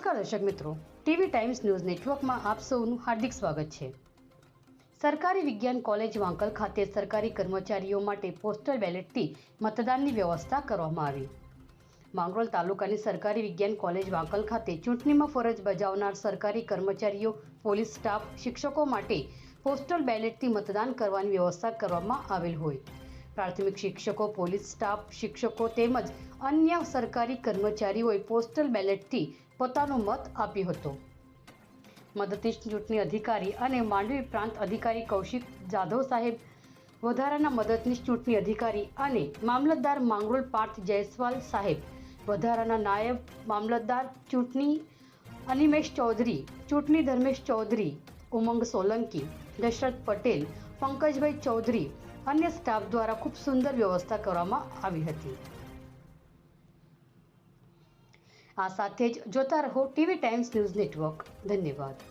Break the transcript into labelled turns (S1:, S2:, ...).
S1: નમસ્કાર દર્શક મિત્રો, ટીવી ટાઈમ્સ ન્યૂઝ નેટવર્કમાં આપ સૌનું હાર્દિક સ્વાગત છે। સરકારી વિજ્ઞાન કોલેજ વાંકલ ખાતે સરકારી કર્મચારીઓ માટે પોસ્ટલ બેલેટથી મતદાનની વ્યવસ્થા કરવામાં આવી। માંગરોળ તાલુકાની સરકારી વિજ્ઞાન કોલેજ વાંકલ ખાતે ચૂંટણીમાં ફરજ બજાવનાર સરકારી કર્મચારીઓ, પોલીસ સ્ટાફ, શિક્ષકો માટે પોસ્ટલ બેલેટથી મતદાન કરવાની વ્યવસ્થા કરવામાં આવેલ હોય। પ્રાથમિક શિક્ષકો, પોલીસ સ્ટાફ, શિક્ષકો તેમજ અન્ય સરકારી કર્મચારીઓએ પોસ્ટલ બેલેટથી પોતાનો મત આપ્યો હતો। મદદનીશ ચૂંટણી અધિકારી અને માંડવી પ્રાંત અધિકારી કૌશિક જાધવ સાહેબ, વધારાના મદદનીશ ચૂંટણી અધિકારી અને મામલતદાર માંગરોળ પાર્થ જયસ્વાલ સાહેબ, વધારાના નાયબ મામલતદાર ચૂંટણી અનિમેશ ચૌધરી, ચૂંટણી ધર્મેશ ચૌધરી, ઉમંગ સોલંકી, દશરથ પટેલ, પંકજભાઈ ચૌધરી, અન્ય સ્ટાફ દ્વારા ખૂબ સુંદર વ્યવસ્થા કરવામાં આવી હતી। આ સાથે જ જોતા રહો ટીવી ટાઈમ્સ ન્યૂઝ નેટવર્ક। ધન્યવાદ।